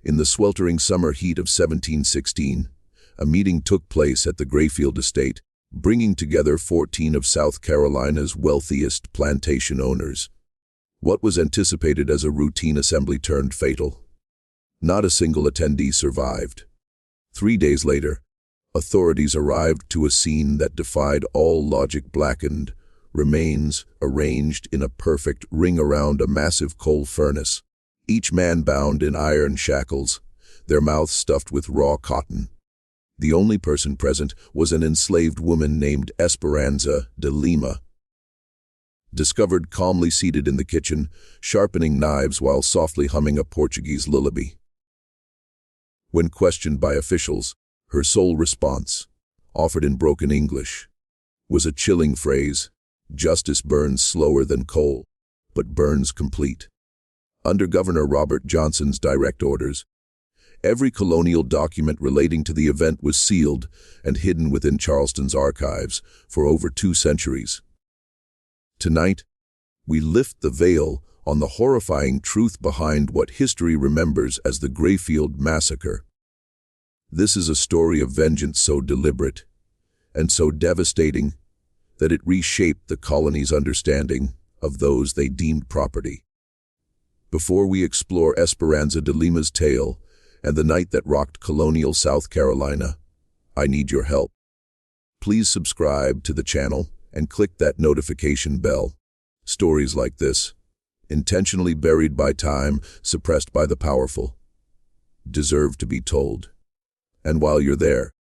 In the sweltering summer heat of 1716, a meeting took place at the Greyfield Estate, bringing together 14 of South Carolina's wealthiest plantation owners. What was anticipated as a routine assembly turned fatal. Not a single attendee survived. 3 days later, authorities arrived to a scene that defied all logic. Blackened remains arranged in a perfect ring around a massive coal furnace, each man bound in iron shackles, their mouths stuffed with raw cotton. The only person present was an enslaved woman named Espiranza de Lima, discovered calmly seated in the kitchen, sharpening knives while softly humming a Portuguese lullaby. When questioned by officials, her sole response, offered in broken English, was a chilling phrase: "Justice burns slower than coal, but burns complete." Under Governor Robert Johnson's direct orders, every colonial document relating to the event was sealed and hidden within Charleston's archives for over 2 centuries. Tonight, we lift the veil on the horrifying truth behind what history remembers as the Greyfield Massacre. This is a story of vengeance so deliberate and so devastating that it reshaped the colony's understanding of those they deemed property. Before we explore Espiranza de Lima's tale and the night that rocked colonial South Carolina, I need your help. Please subscribe to the channel and click that notification bell. Stories like this, intentionally buried by time, suppressed by the powerful, deserve to be told. And while you're there,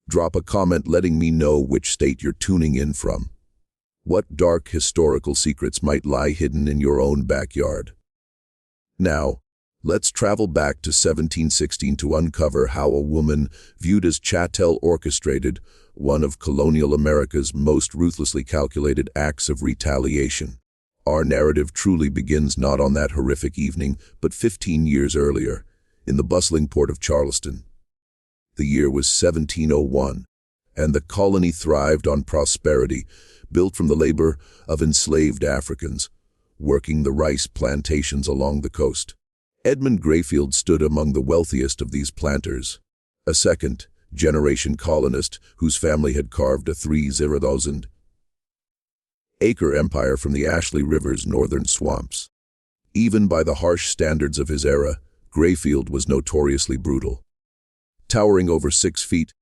drop a comment letting me know which state you're tuning in from. What dark historical secrets might lie hidden in your own backyard? Now, let's travel back to 1716 to uncover how a woman viewed as chattel orchestrated one of colonial America's most ruthlessly calculated acts of retaliation. Our narrative truly begins not on that horrific evening, but 15 years earlier, in the bustling port of Charleston. The year was 1701, and the colony thrived on prosperity, built from the labor of enslaved Africans, working the rice plantations along the coast. Edmund Greyfield stood among the wealthiest of these planters, a second-generation colonist whose family had carved a 3,000-acre empire from the Ashley River's northern swamps. Even by the harsh standards of his era, Greyfield was notoriously brutal. Towering over 6 feet,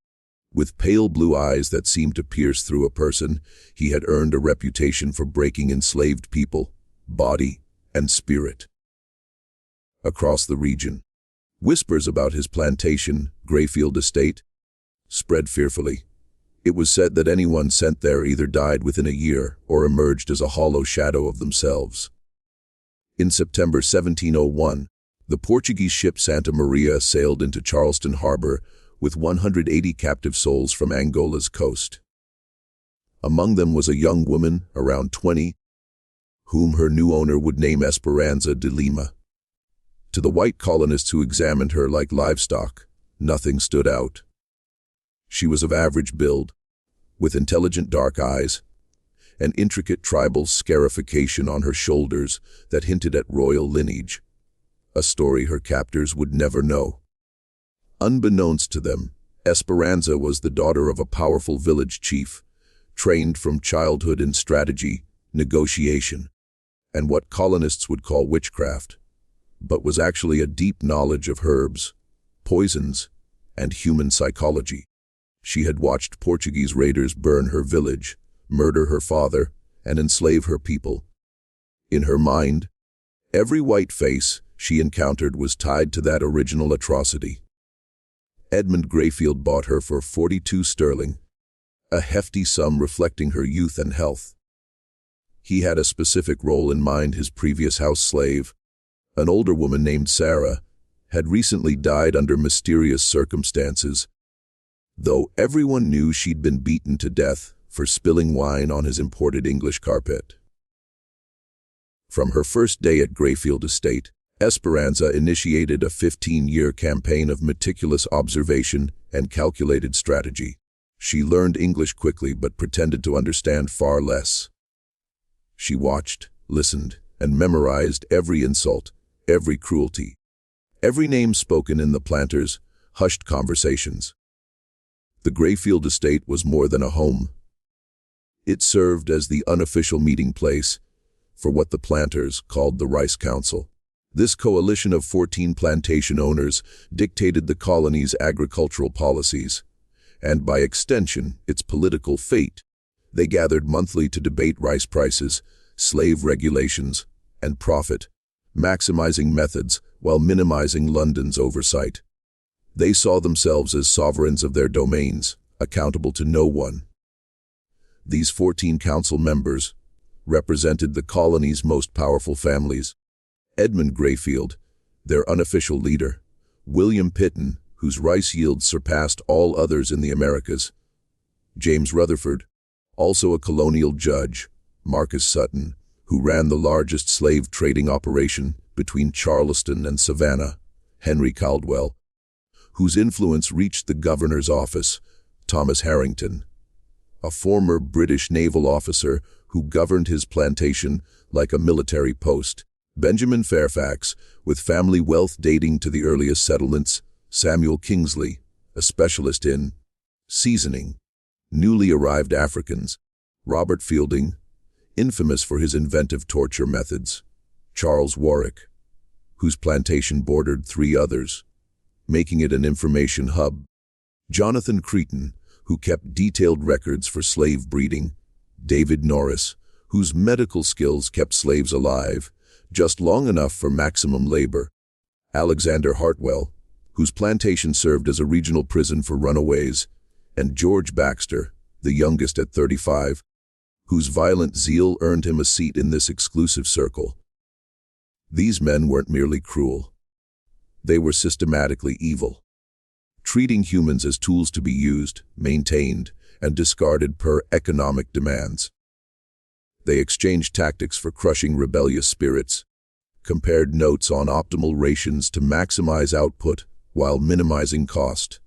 with pale blue eyes that seemed to pierce through a person, he had earned a reputation for breaking enslaved people, body, and spirit. Across the region, whispers about his plantation, Greyfield Estate, spread fearfully. It was said that anyone sent there either died within a year or emerged as a hollow shadow of themselves. In September 1701, the Portuguese ship Santa Maria sailed into Charleston Harbor with 180 captive souls from Angola's coast. Among them was a young woman, around 20, whom her new owner would name Espiranza de Lima. To the white colonists who examined her like livestock, nothing stood out. She was of average build, with intelligent dark eyes, and intricate tribal scarification on her shoulders that hinted at royal lineage, a story her captors would never know. Unbeknownst to them, Espiranza was the daughter of a powerful village chief, trained from childhood in strategy, negotiation, and what colonists would call witchcraft, but was actually a deep knowledge of herbs, poisons, and human psychology. She had watched Portuguese raiders burn her village, murder her father, and enslave her people. In her mind, every white face she encountered was tied to that original atrocity. Edmund Greyfield bought her for 42 sterling, a hefty sum reflecting her youth and health. He had a specific role in mind. His previous house slave, an older woman named Sarah, had recently died under mysterious circumstances, though everyone knew she'd been beaten to death for spilling wine on his imported English carpet. From her first day at Greyfield Estate, Espiranza initiated a 15-year campaign of meticulous observation and calculated strategy. She learned English quickly but pretended to understand far less. She watched, listened, and memorized every insult, every cruelty, Every name spoken in the planters' hushed conversations. The Greyfield Estate was more than a home. It served as the unofficial meeting place for what the planters called the Rice Council. This coalition of 14 plantation owners dictated the colony's agricultural policies, and by extension, its political fate. They gathered monthly to debate rice prices, slave regulations, and profit, maximizing methods while minimizing London's oversight. They saw themselves as sovereigns of their domains, accountable to no one. These 14 council members represented the colony's most powerful families. Edmund Greyfield, their unofficial leader; William Pitton, whose rice yields surpassed all others in the Americas; James Rutherford, also a colonial judge; Marcus Sutton, who ran the largest slave trading operation between Charleston and Savannah; Henry Caldwell, whose influence reached the governor's office; Thomas Harrington, a former British naval officer who governed his plantation like a military post; Benjamin Fairfax, with family wealth dating to the earliest settlements; Samuel Kingsley, a specialist in seasoning newly arrived Africans; Robert Fielding, infamous for his inventive torture methods; Charles Warwick, whose plantation bordered 3 others, making it an information hub; Jonathan Cretan, who kept detailed records for slave breeding; David Norris, whose medical skills kept slaves alive, just long enough for maximum labor; Alexander Hartwell, whose plantation served as a regional prison for runaways; and George Baxter, the youngest at 35, whose violent zeal earned him a seat in this exclusive circle. These men weren't merely cruel. They were systematically evil, treating humans as tools to be used, maintained, and discarded per economic demands. They exchanged tactics for crushing rebellious spirits, compared notes on optimal rations to maximize output while minimizing cost,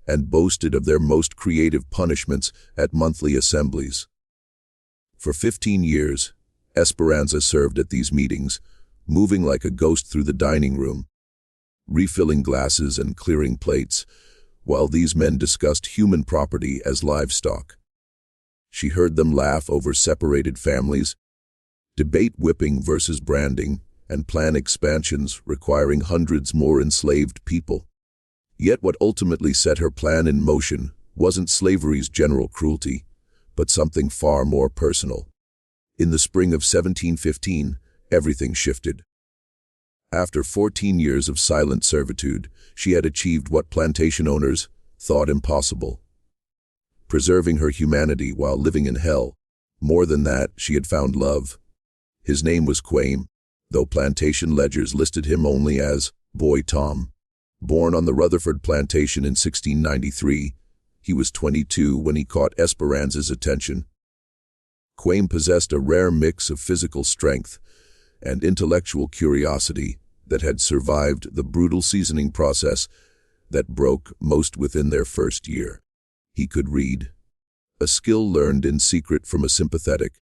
and boasted of their most creative punishments at monthly assemblies. For 15 years, Espiranza served at these meetings, moving like a ghost through the dining room, refilling glasses and clearing plates, while these men discussed human property as livestock. She heard them laugh over separated families, debate whipping versus branding, and plan expansions requiring hundreds more enslaved people. Yet what ultimately set her plan in motion wasn't slavery's general cruelty, but something far more personal. In the spring of 1715, everything shifted. After 14 years of silent servitude, she had achieved what plantation owners thought impossible: preserving her humanity while living in hell. More than that, she had found love. His name was Quame, though plantation ledgers listed him only as Boy Tom. Born on the Rutherford plantation in 1693, he was 22 when he caught Espiranza's attention. Quame possessed a rare mix of physical strength and intellectual curiosity that had survived the brutal seasoning process that broke most within their first year. He could read, a skill learned in secret from a sympathetic,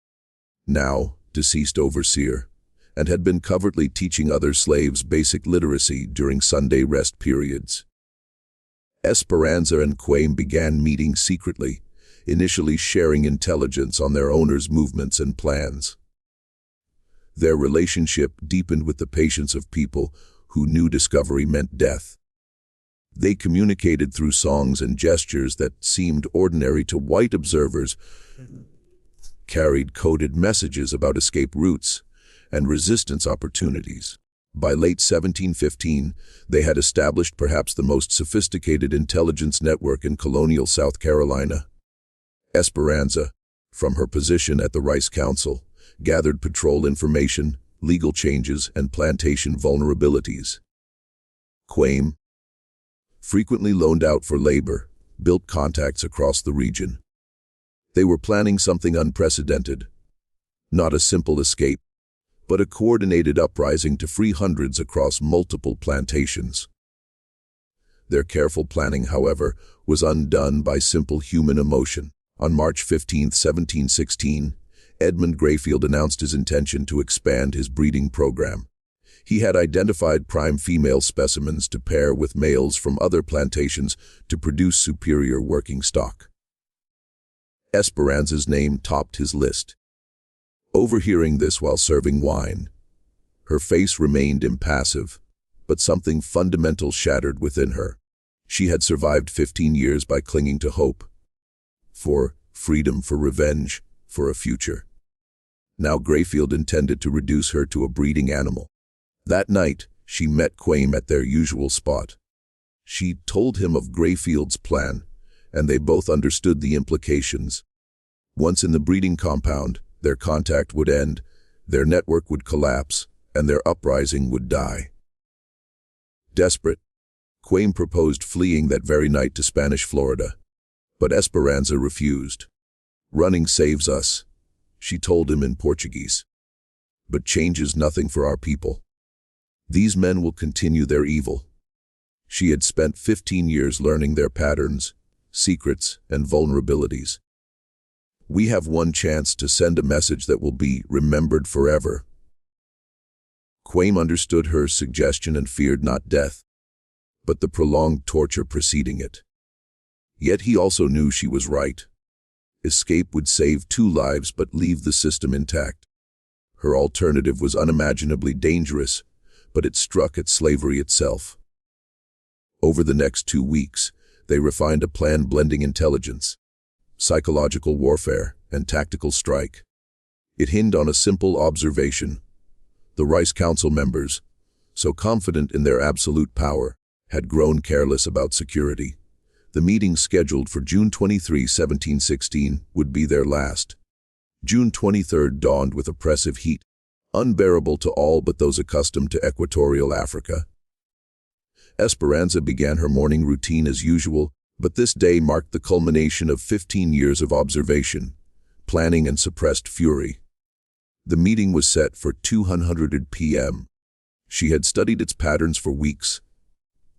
now deceased overseer, and had been covertly teaching other slaves basic literacy during Sunday rest periods. Espiranza and Quame began meeting secretly, initially sharing intelligence on their owners' movements and plans. Their relationship deepened with the patience of people who knew discovery meant death. They communicated through songs and gestures that seemed ordinary to white observers, carried coded messages about escape routes and resistance opportunities. By late 1715, they had established perhaps the most sophisticated intelligence network in colonial South Carolina. Espiranza, from her position at the Rice Council, gathered patrol information, legal changes, and plantation vulnerabilities. Quame, frequently loaned out for labor, built contacts across the region. They were planning something unprecedented. Not a simple escape, but a coordinated uprising to free hundreds across multiple plantations. Their careful planning, however, was undone by simple human emotion. On March 15, 1716, Edmund Greyfield announced his intention to expand his breeding program. He had identified prime female specimens to pair with males from other plantations to produce superior working stock. Espiranza's name topped his list. Overhearing this while serving wine, her face remained impassive, but something fundamental shattered within her. She had survived 15 years by clinging to hope. For freedom, for revenge, for a future. Now Greyfield intended to reduce her to a breeding animal. That night, she met Quaim at their usual spot. She told him of Greyfield's plan, and they both understood the implications. Once in the breeding compound, their contact would end, their network would collapse, and their uprising would die. Desperate, Quaim proposed fleeing that very night to Spanish Florida, but Espiranza refused. "Running saves us," she told him in Portuguese, "but changes nothing for our people. These men will continue their evil." She had spent 15 years learning their patterns, secrets, and vulnerabilities. "We have one chance to send a message that will be remembered forever." Quaim understood her suggestion and feared not death, but the prolonged torture preceding it. Yet he also knew she was right. Escape would save 2 lives but leave the system intact. Her alternative was unimaginably dangerous, but it struck at slavery itself. Over the next 2 weeks, they refined a plan blending intelligence, psychological warfare, and tactical strike. It hinged on a simple observation. The Rice Council members, so confident in their absolute power, had grown careless about security. The meeting scheduled for June 23, 1716, would be their last. June 23rd dawned with oppressive heat, unbearable to all but those accustomed to equatorial Africa. Espiranza began her morning routine as usual, but this day marked the culmination of 15 years of observation, planning, and suppressed fury. The meeting was set for 200 p.m. She had studied its patterns for weeks.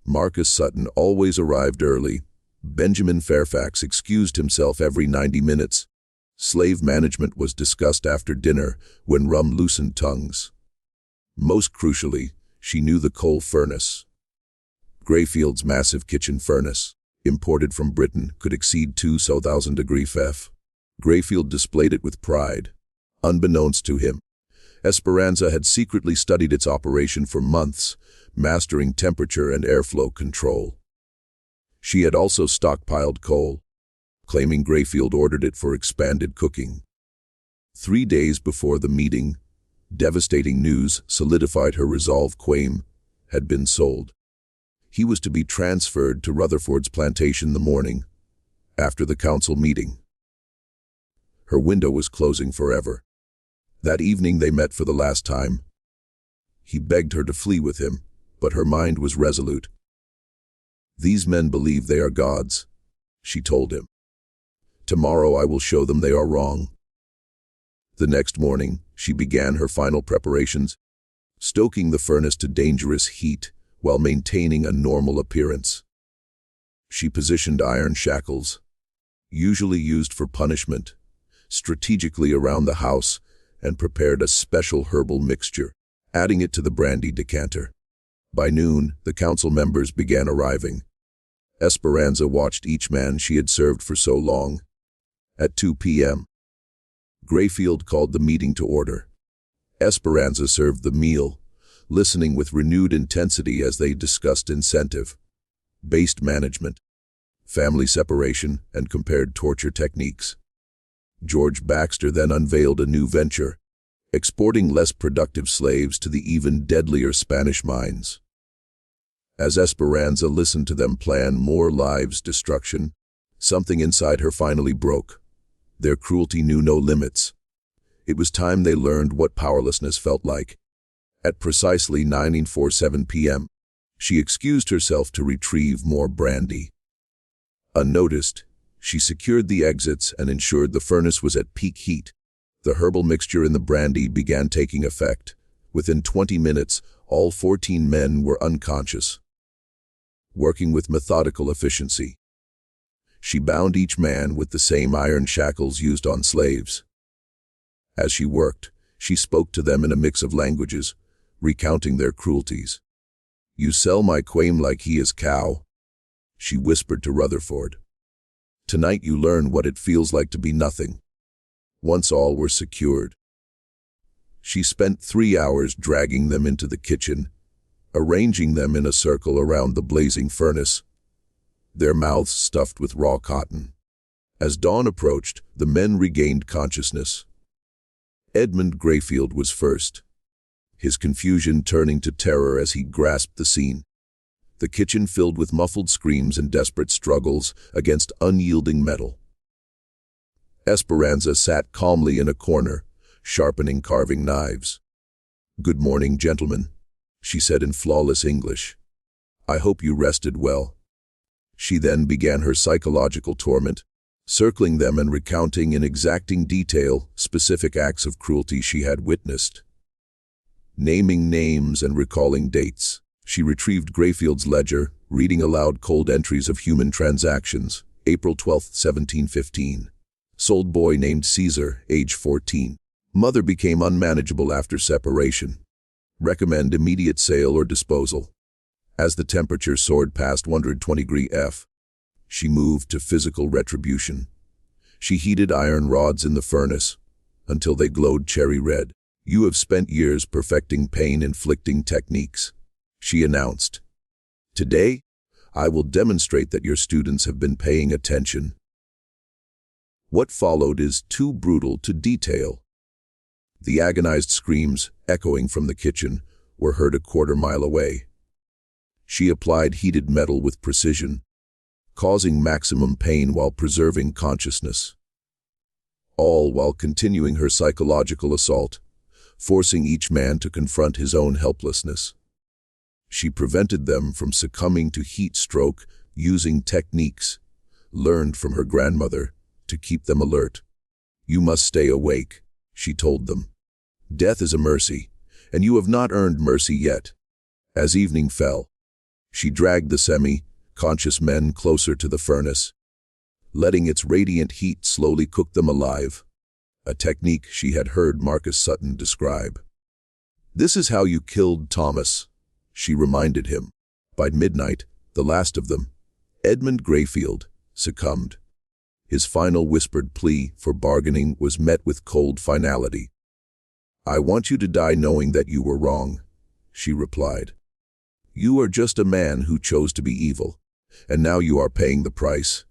Marcus Sutton always arrived early. Benjamin Fairfax excused himself every 90 minutes. Slave management was discussed after dinner when rum loosened tongues. Most crucially, she knew the coal furnace. Greyfield's massive kitchen furnace, imported from Britain, could exceed 2,000 degrees F. Greyfield displayed it with pride. Unbeknownst to him, Espiranza had secretly studied its operation for months, mastering temperature and airflow control. She had also stockpiled coal, claiming Greyfield ordered it for expanded cooking. 3 days before the meeting, devastating news solidified her resolve. Quaim had been sold. He was to be transferred to Rutherford's plantation the morning after the council meeting. Her window was closing forever. That evening they met for the last time. He begged her to flee with him, but her mind was resolute. "These men believe they are gods," she told him. "Tomorrow I will show them they are wrong." The next morning, she began her final preparations, stoking the furnace to dangerous heat while maintaining a normal appearance. She positioned iron shackles, usually used for punishment, strategically around the house and prepared a special herbal mixture, adding it to the brandy decanter. By noon, the council members began arriving. Espiranza watched each man she had served for so long. At 2 p.m., Greyfield called the meeting to order. Espiranza served the meal, listening with renewed intensity as they discussed incentive-based management, family separation, and compared torture techniques. George Baxter then unveiled a new venture, exporting less productive slaves to the even deadlier Spanish mines. As Espiranza listened to them plan more lives' destruction, something inside her finally broke. Their cruelty knew no limits. It was time they learned what powerlessness felt like. At precisely 9:47 p.m., she excused herself to retrieve more brandy. Unnoticed, she secured the exits and ensured the furnace was at peak heat. The herbal mixture in the brandy began taking effect. Within 20 minutes, all 14 men were unconscious. Working with methodical efficiency, she bound each man with the same iron shackles used on slaves. As she worked, she spoke to them in a mix of languages, recounting their cruelties. "You sell my quaim like he is cow," she whispered to Rutherford. "Tonight you learn what it feels like to be nothing." Once all were secured, she spent 3 hours dragging them into the kitchen, arranging them in a circle around the blazing furnace, their mouths stuffed with raw cotton. As dawn approached, the men regained consciousness. Edmund Greyfield was first, his confusion turning to terror as he grasped the scene. The kitchen filled with muffled screams and desperate struggles against unyielding metal. Espiranza sat calmly in a corner, sharpening carving knives. "Good morning, gentlemen," she said in flawless English. "I hope you rested well." She then began her psychological torment, circling them and recounting in exacting detail specific acts of cruelty she had witnessed. Naming names and recalling dates, she retrieved Greyfield's ledger, reading aloud cold entries of human transactions. April 12, 1715. Sold boy named Caesar, age 14. Mother became unmanageable after separation. Recommend immediate sale or disposal. As the temperature soared past 120 F, she moved to physical retribution. She heated iron rods in the furnace until they glowed cherry red. "You have spent years perfecting pain-inflicting techniques," she announced. "Today, I will demonstrate that your students have been paying attention." What followed is too brutal to detail. The agonized screams, echoing from the kitchen, were heard a quarter-mile away. She applied heated metal with precision, causing maximum pain while preserving consciousness. All while continuing her psychological assault, forcing each man to confront his own helplessness. She prevented them from succumbing to heat stroke using techniques learned from her grandmother to keep them alert. "You must stay awake," she told them. "Death is a mercy, and you have not earned mercy yet." As evening fell, she dragged the semi-conscious men closer to the furnace, letting its radiant heat slowly cook them alive, a technique she had heard Marcus Sutton describe. "This is how you killed Thomas," she reminded him. By midnight, the last of them, Edmund Greyfield, succumbed. His final whispered plea for bargaining was met with cold finality. "I want you to die knowing that you were wrong," she replied. "You are just a man who chose to be evil, and now you are paying the price."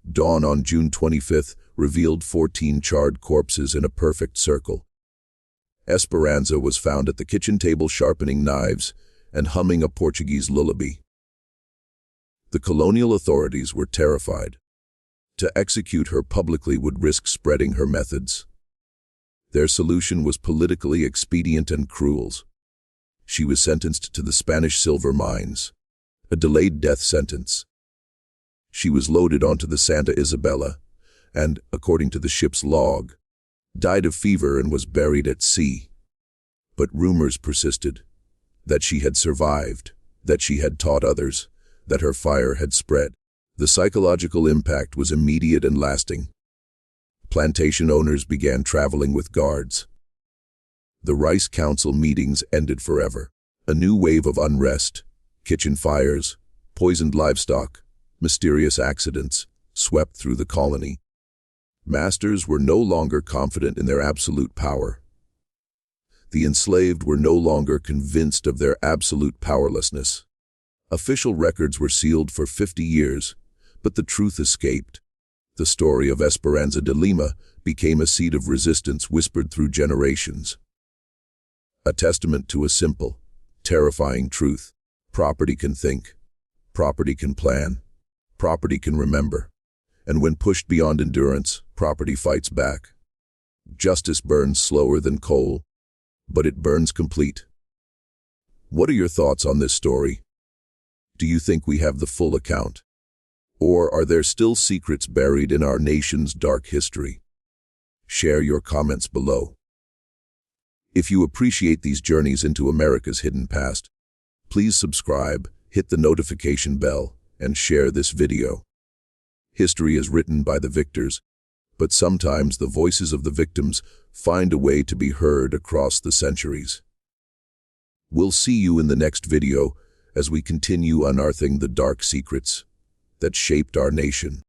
Dawn on June 25th revealed 14 charred corpses in a perfect circle. Espiranza was found at the kitchen table sharpening knives and humming a Portuguese lullaby. The colonial authorities were terrified. To execute her publicly would risk spreading her methods. Their solution was politically expedient and cruel. She was sentenced to the Spanish silver mines, a delayed death sentence. She was loaded onto the Santa Isabella and, according to the ship's log, died of fever and was buried at sea. But rumors persisted that she had survived, that she had taught others, that her fire had spread. The psychological impact was immediate and lasting. Plantation owners began traveling with guards. The Rice Council meetings ended forever. A new wave of unrest, kitchen fires, poisoned livestock, mysterious accidents swept through the colony. Masters were no longer confident in their absolute power. The enslaved were no longer convinced of their absolute powerlessness. Official records were sealed for 50 years, but the truth escaped. The story of Espiranza de Lima became a seed of resistance whispered through generations. A testament to a simple, terrifying truth. Property can think. Property can plan. Property can remember. And when pushed beyond endurance, property fights back. Justice burns slower than coal, but it burns complete. What are your thoughts on this story? Do you think we have the full account? Or are there still secrets buried in our nation's dark history? Share your comments below. If you appreciate these journeys into America's hidden past, please subscribe, hit the notification bell, and share this video. History is written by the victors, but sometimes the voices of the victims find a way to be heard across the centuries. We'll see you in the next video as we continue unearthing the dark secrets that shaped our nation.